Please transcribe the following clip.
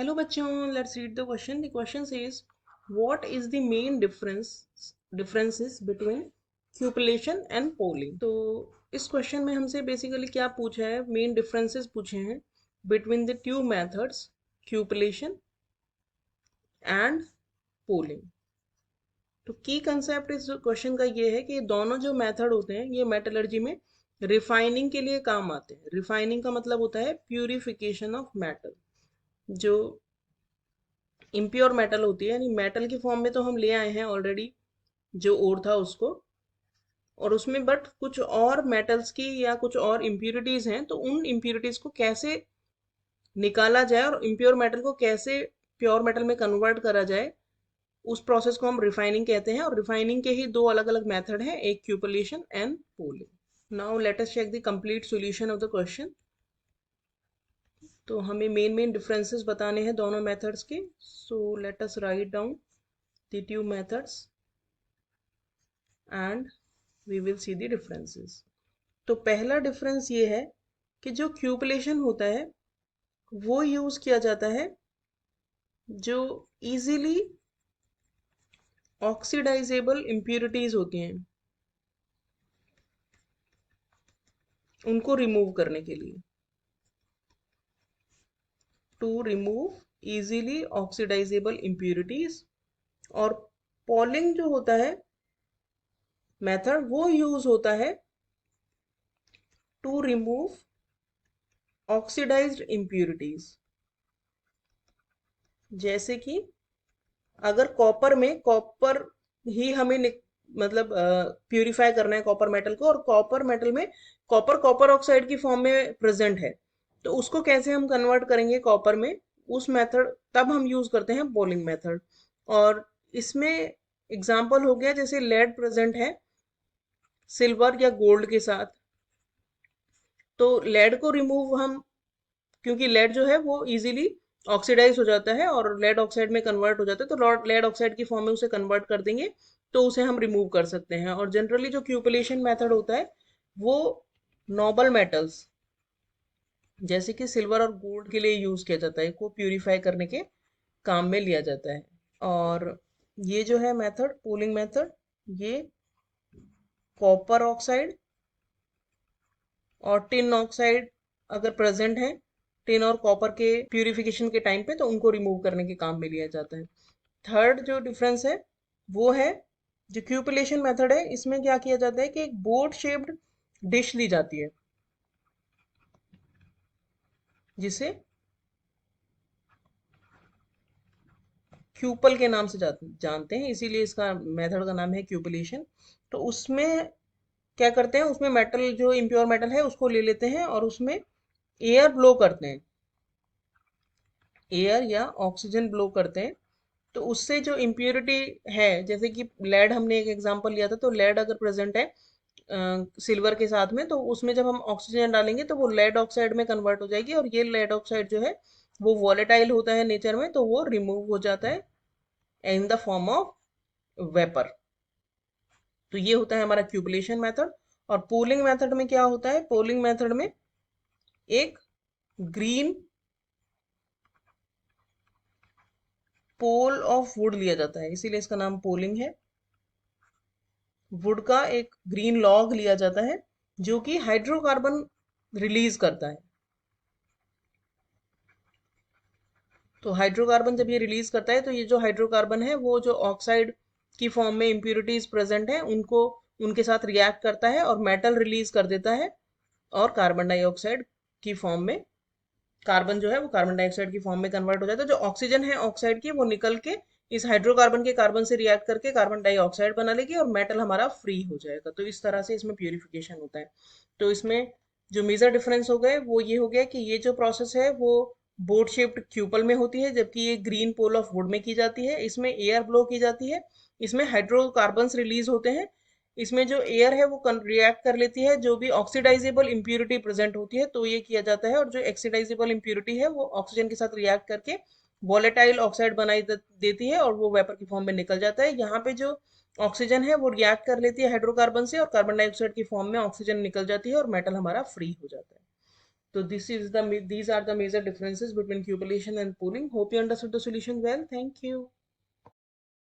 Hello बच्चों, let's read the question. The question says, what is the main differences between cupellation and polling? तो इस question में हमसे basically क्या पूछा है, मेन डिफरेंसेस पूछे हैं between the two methods, cupellation and poling. तो की कंसेप्ट इस क्वेश्चन का ये है कि दोनों जो मेथड होते हैं ये मेटलर्जी में रिफाइनिंग के लिए काम आते हैं। रिफाइनिंग का मतलब होता है प्यूरिफिकेशन ऑफ मेटल। जो इम्प्योर मेटल होती है, यानी मेटल की फॉर्म में तो हम ले आए हैं ऑलरेडी जो ओर था उसको, और उसमें बट कुछ और मेटल्स की या कुछ और इम्प्यूरिटीज हैं, तो उन इम्प्यूरिटीज को कैसे निकाला जाए और इम्प्योर मेटल को कैसे प्योर मेटल में कन्वर्ट करा जाए, उस प्रोसेस को हम रिफाइनिंग कहते हैं। और रिफाइनिंग के ही दो अलग अलग मेथड हैं, एक cupellation and poling. Now let us check the complete solution of the question. तो हमें मेन डिफरेंसेस बताने हैं दोनों मेथड्स के। So let us write down the two methods and we will see the differences. तो पहला डिफरेंस ये है कि जो क्यूपलेशन होता है वो यूज किया जाता है जो इजीली ऑक्सीडाइजेबल इम्प्यूरिटीज होती हैं उनको रिमूव करने के लिए, to remove easily oxidisable impurities. और पॉलिंग जो होता है मेथड वो यूज होता है टू रिमूव ऑक्सीडाइज्ड इम्प्यूरिटीज। जैसे कि अगर कॉपर ही हमें मतलब प्यूरिफाई करना है कॉपर मेटल को, और कॉपर मेटल में कॉपर ऑक्साइड की फॉर्म में प्रेजेंट है, तो उसको कैसे हम कन्वर्ट करेंगे कॉपर में, उस मेथड तब हम यूज करते हैं बॉलिंग मेथड। और इसमें एग्जांपल हो गया जैसे लेड प्रेजेंट है सिल्वर या गोल्ड के साथ, तो लेड को रिमूव हम, क्योंकि लेड जो है वो इजीली ऑक्सीडाइज हो जाता है और लेड ऑक्साइड में कन्वर्ट हो जाता है, तो लेड ऑक्साइड की फॉर्म में उसे कन्वर्ट कर देंगे तो उसे हम रिमूव कर सकते हैं। और जनरली जो क्यूपलेशन मेथड होता है वो नोबल मेटल्स जैसे कि सिल्वर और गोल्ड के लिए यूज किया जाता है, को प्यूरिफाई करने के काम में लिया जाता है। और ये जो है मेथड पूलिंग मेथड, ये कॉपर ऑक्साइड और टिन ऑक्साइड अगर प्रेजेंट है टिन और कॉपर के प्यूरिफिकेशन के टाइम पे, तो उनको रिमूव करने के काम में लिया जाता है। थर्ड जो डिफरेंस है वो है जो क्यूपलेशन मेथड है, इसमें क्या किया जाता है कि एक बोट शेप्ड डिश ली जाती है जिसे क्यूपल के नाम से जानते हैं, इसीलिए इसका मेथड का नाम है क्यूपलेशन। तो उसमें क्या करते हैं, उसमें मेटल जो इम्प्योर मेटल है उसको ले लेते हैं और उसमें एयर ब्लो करते हैं, एयर या ऑक्सीजन ब्लो करते हैं। तो उससे जो इम्प्योरिटी है, जैसे कि लेड हमने एक एग्जांपल लिया था, तो लेड अगर प्रेजेंट है सिल्वर के साथ में, तो उसमें जब हम ऑक्सीजन डालेंगे तो वो लेड ऑक्साइड में कन्वर्ट हो जाएगी, और ये लेड ऑक्साइड जो है वो वॉलेटाइल होता है नेचर में, तो वो रिमूव हो जाता है in the form of vapour. तो ये होता है हमारा क्यूबलेशन मेथड। और पूलिंग मेथड में क्या होता है, पूलिंग मेथड में एक ग्रीन पोल ऑफ वुड लिया जाता है, इसीलिए इसका नाम पोलिंग है। वुड का एक ग्रीन लॉग लिया जाता है जो कि हाइड्रोकार्बन रिलीज करता है। तो हाइड्रोकार्बन जब ये रिलीज करता है, तो ये जो हाइड्रोकार्बन है वो जो ऑक्साइड की फॉर्म में इम्प्यूरिटीज प्रेजेंट है उनको, उनके साथ रिएक्ट करता है और मेटल रिलीज कर देता है, और कार्बन डाइऑक्साइड की फॉर्म में, कार्बन जो है वो कार्बन डाइऑक्साइड की फॉर्म में कन्वर्ट हो जाता है। जो ऑक्सीजन है ऑक्साइड की, वो निकल के इस हाइड्रोकार्बन के कार्बन से रिएक्ट करके कार्बन डाइऑक्साइड बना लेगी और मेटल हमारा फ्री हो जाएगा। तो इस तरह से इसमें प्यूरिफिकेशन होता है। तो इसमें जो मेजर डिफरेंस हो गए वो ये हो गया कि ये जो प्रोसेस है वो बोट शेप्ड क्यूपल में होती है, जबकि ये ग्रीन पोल ऑफ वुड में की जाती है। इसमें एयर ब्लो की जाती है, इसमें हाइड्रोकार्बन्स रिलीज होते हैं, इसमें जो एयर है वो रिएक्ट कर लेती है जो भी ऑक्सीडाइजेबल इम्प्यूरिटी प्रेजेंट होती है, तो ये किया जाता है। और जो ऑक्सीडाइजेबल इम्प्यूरिटी है वो ऑक्सीजन के साथ रिएक्ट करके वॉलेटाइल ऑक्साइड बनाई देती है और वो वेपर की फॉर्म में निकल जाता है। यहाँ पे जो ऑक्सीजन है वो रिएक्ट कर लेती है हाइड्रोकार्बन से, और कार्बन डाइऑक्साइड की फॉर्म में ऑक्सीजन निकल जाती है और मेटल हमारा फ्री हो जाता है। So these are the major differences between cupellation and pooling. Hope you understood the solution well. Thank you.